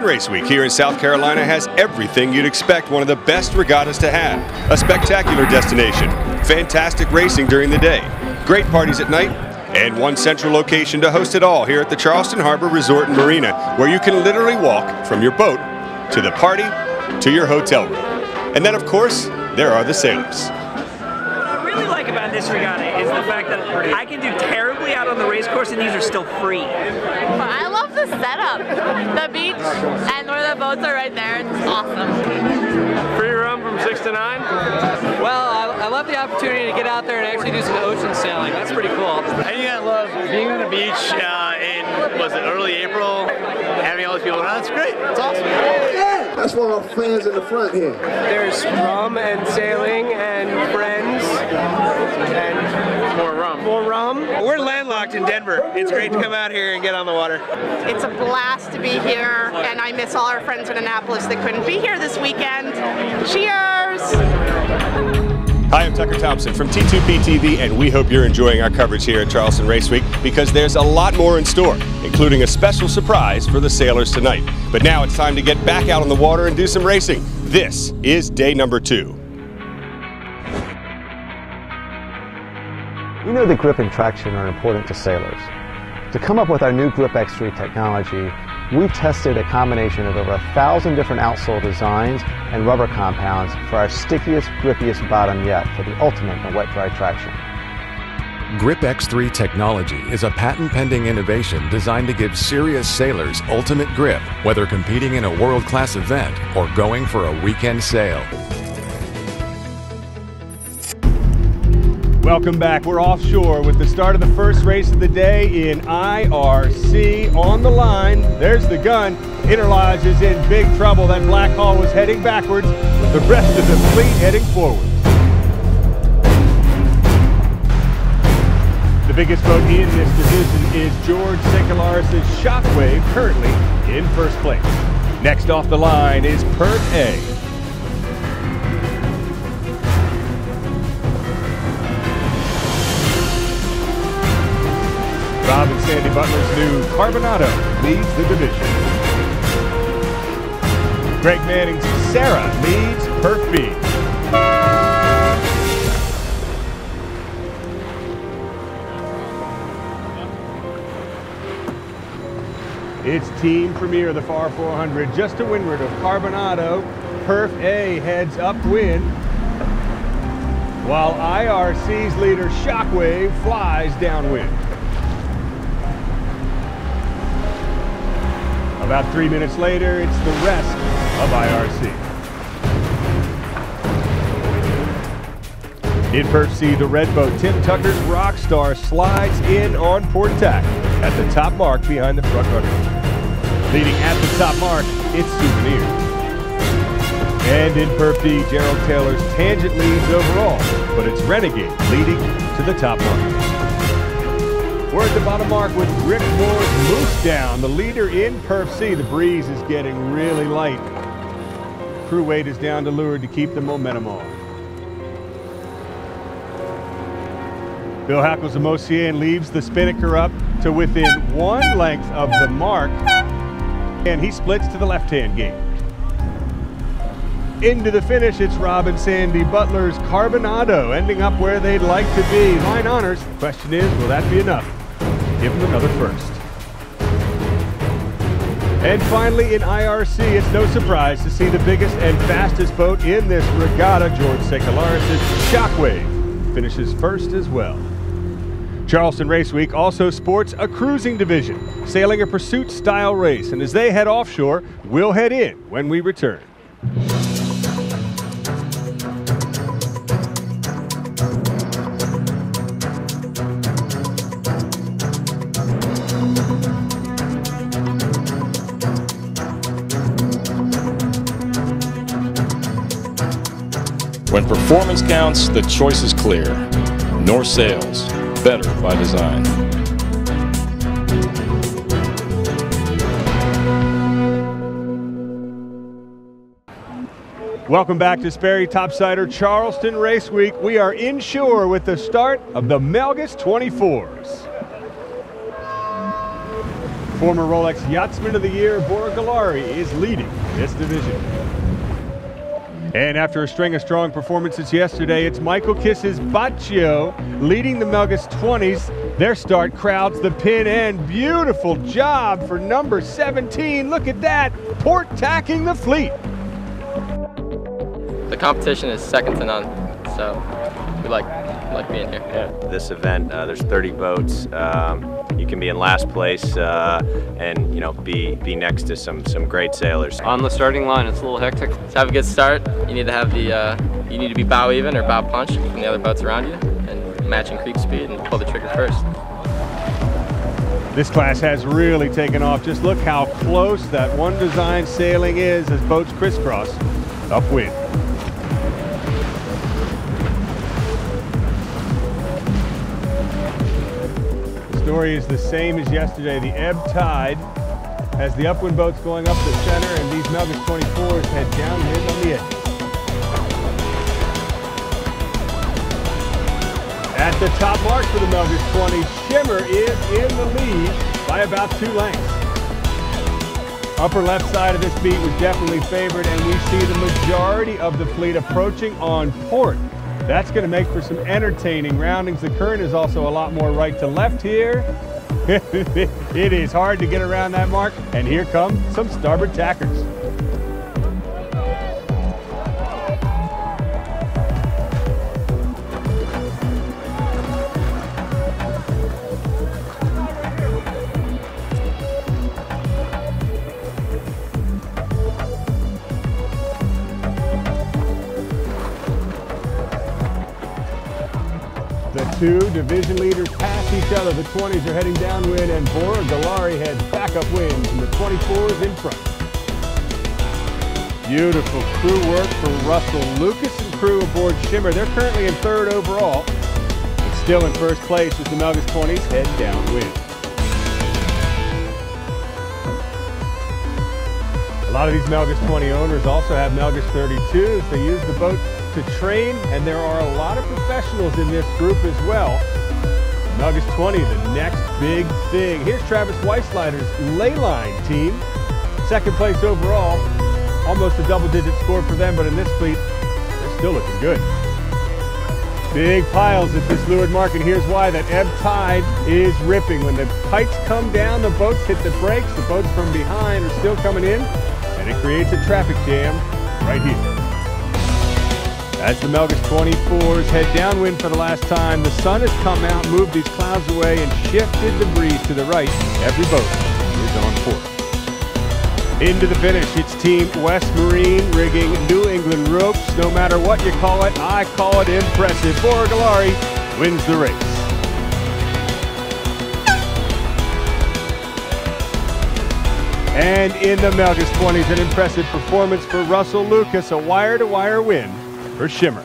Charleston Race Week here in South Carolina has everything you'd expect one of the best regattas to have. A spectacular destination, fantastic racing during the day, great parties at night, and one central location to host it all here at the Charleston Harbor Resort and Marina, where you can literally walk from your boat to the party to your hotel room. And then, of course, there are the sailors. What I really like about this regatta is the fact that I can do terribly out on the race course and these are still free. I love the setup. The beach and where the boats are right there, it's awesome. Free room from 6 to 9? Well, I love the opportunity to get out there and actually do some ocean sailing. That's pretty cool. I think I love being on the beach in, was it early April, having all these people around. It's great. It's awesome. That's for our fans in the front here. There's rum and sailing and friends and More rum. more rum. We're landlocked in Denver. It's great to come out here and get on the water. It's a blast to be here, and I miss all our friends in Annapolis that couldn't be here this weekend. Cheers! Hi, I'm Tucker Thompson from T2P TV, and we hope you're enjoying our coverage here at Charleston Race Week because there's a lot more in store, including a special surprise for the sailors tonight. But now it's time to get back out on the water and do some racing. This is day number 2. We know that grip and traction are important to sailors. To come up with our new Grip X3 technology, we tested a combination of over 1,000 different outsole designs and rubber compounds for our stickiest, grippiest bottom yet for the ultimate in wet-dry traction. Grip X3 technology is a patent-pending innovation designed to give serious sailors ultimate grip, whether competing in a world-class event or going for a weekend sail. Welcome back. We're offshore with the start of the first race of the day in IRC. On the line, there's the gun. Interlodge is in big trouble. That Black Hall was heading backwards, with the rest of the fleet heading forward. The biggest boat in this division is George Sekelaris' Shockwave, currently in first place. Next off the line is Perf A. Rob and Sandy Butler's new Carbonado leads the division. Greg Manning's Sarah leads Perf B. It's team premier, the Far 400, just to windward of Carbonado. Perf A heads upwind, while IRC's leader Shockwave flies downwind. About 3 minutes later, it's the rest of IRC. In Perf C, the red boat, Tim Tucker's Rockstar slides in on port tack at the top mark behind the front runner. Leading at the top mark, it's Souvenir. And in Perf D, Gerald Taylor's Tangent leads overall, but it's Renegade leading to the top mark. We're at the bottom mark with Rick Moore's Moose Down, the leader in Perf C. The breeze is getting really light. Crew weight is down to leeward to keep the momentum on. Bill Hackles of Mosier leaves the Spinnaker up to within 1 length of the mark, and he splits to the left-hand gate. Into the finish, it's Rob and Sandy Butler's Carbonado, ending up where they'd like to be. Line honors. The question is, will that be enough? Give them another first. And finally, in IRC, it's no surprise to see the biggest and fastest boat in this regatta, George Sekelaris' Shockwave, finishes first as well. Charleston Race Week also sports a cruising division, sailing a pursuit-style race, and as they head offshore, we'll head in when we return. When performance counts, the choice is clear. North Sails, better by design. Welcome back to Sperry Topsider Charleston Race Week. We are inshore with the start of the Melges 24s. Former Rolex Yachtsman of the Year, Bora Galari, is leading this division. And after a string of strong performances yesterday, it's Michael Kiss's Baccio leading the Melges 20s. Their start crowds the pin end. Beautiful job for number 17. Look at that, port tacking the fleet. The competition is second to none, so we like being here. Yeah. This event, there's 30 boats. You can be in last place and be next to some great sailors. On the starting line, it's a little hectic. To have a good start, you need to have you need to be bow even or bow punch from the other boats around you, and matching creep speed and pull the trigger first. This class has really taken off. Just look how close that one design sailing is as boats crisscross upwind. Story is the same as yesterday. The ebb tide has the upwind boats going up the center, and these Melges 24s head downwind on the edge. At the top mark for the Melges 20, Shimmer is in the lead by about 2 lengths. Upper left side of this beat was definitely favored, and we see the majority of the fleet approaching on port. That's going to make for some entertaining roundings. The current is also a lot more right to left here. It is hard to get around that mark, and here come some starboard tackers. The two division leaders pass each other. The 20s are heading downwind, and Bora Galari heads back upwind, and the 24s in front. Beautiful crew work from Russell Lucas and crew aboard Shimmer. They're currently in 3rd overall, but still in 1st place as the Melges 20s head downwind. A lot of these Melges 20 owners also have Melges 32s. They use the boat to train, and there are a lot of professionals in this group as well. Melges 20, the next big thing. Here's Travis Weissleiter's Leyline team. 2nd place overall. Almost a double-digit score for them, but in this fleet, they're still looking good. Big piles at this leeward mark, and here's why. That ebb tide is ripping. When the pikes come down, the boats hit the brakes. The boats from behind are still coming in, and it creates a traffic jam right here. As the Melges 24s head downwind for the last time, the sun has come out, moved these clouds away, and shifted the breeze to the right. Every boat is on port. Into the finish, it's Team West Marine rigging New England ropes. No matter what you call it, I call it impressive. Bora Galari wins the race. And in the Melges 20s, an impressive performance for Russell Lucas, a wire-to-wire win for Shimmer.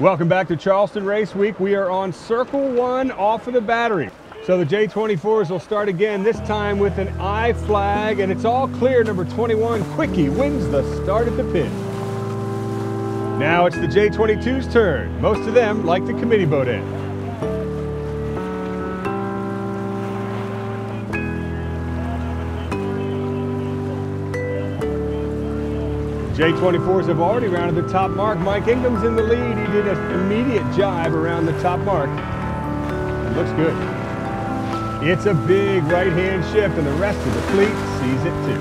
Welcome back to Charleston Race Week. We are on Circle 1 off of the battery. So the J24s will start again, this time with an I flag, and it's all clear. Number 21, Quickie, wins the start at the pin. Now it's the J22's turn. Most of them like the committee boat end. J24s have already rounded the top mark. Mike Ingham's in the lead. He did an immediate jibe around the top mark. It looks good. It's a big right-hand shift, and the rest of the fleet sees it too.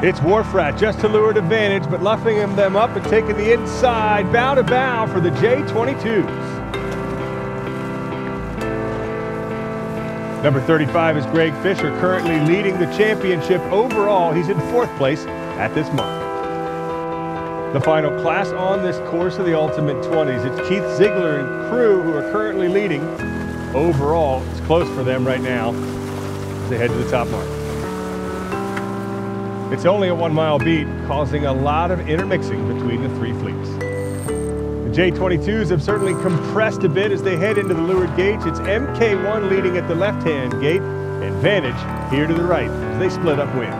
It's Wharf Rat just to leeward advantage, but luffing them up and taking the inside bow to bow for the J22s. Number 35 is Greg Fisher, currently leading the championship overall. He's in 4th place at this mark. The final class on this course of the Ultimate 20s. It's Keith Ziegler and crew who are currently leading. Overall, it's close for them right now as they head to the top mark. It's only a 1 mile beat, causing a lot of intermixing between the three fleets. The J22s have certainly compressed a bit as they head into the leeward gates. It's MK1 leading at the left-hand gate, and Vantage here to the right as they split up wind.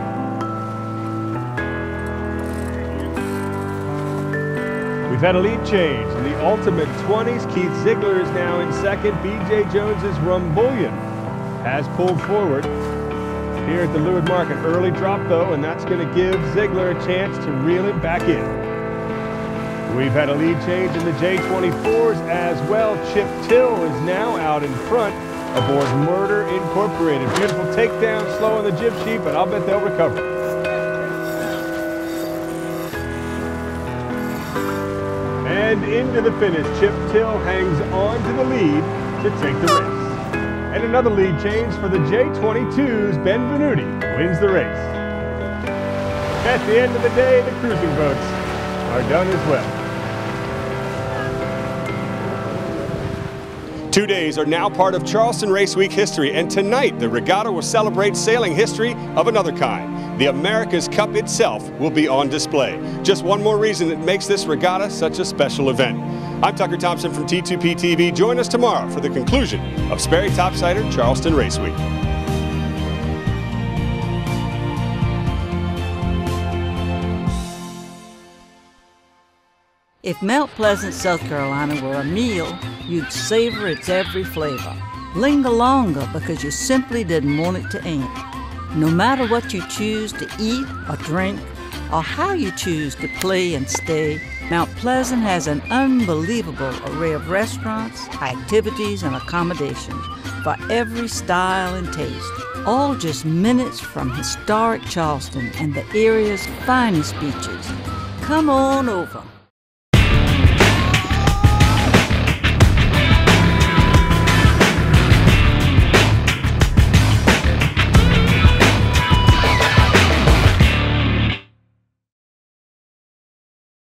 We've had a lead change in the Ultimate 20s. Keith Ziegler is now in second. BJ Jones's Rumbullion has pulled forward. Here at the leeward mark, an early drop though, and that's going to give Ziegler a chance to reel it back in. We've had a lead change in the J24s as well. Chip Till is now out in front aboard Murder Incorporated. Beautiful takedown, slow on the jib sheet, but I'll bet they'll recover. And into the finish, Chip Till hangs on to the lead to take the race. And another lead change for the J22s. Ben Venuti wins the race. At the end of the day, the cruising boats are done as well. 2 days are now part of Charleston Race Week history, and tonight the regatta will celebrate sailing history of another kind. The America's Cup itself will be on display. Just one more reason that makes this regatta such a special event. I'm Tucker Thompson from T2P TV. Join us tomorrow for the conclusion of Sperry Topsider Charleston Race Week. If Mount Pleasant, South Carolina were a meal, you'd savor its every flavor. Linger longer because you simply didn't want it to end. No matter what you choose to eat or drink, or how you choose to play and stay, Mount Pleasant has an unbelievable array of restaurants, activities, and accommodations for every style and taste, all just minutes from historic Charleston and the area's finest beaches. Come on over.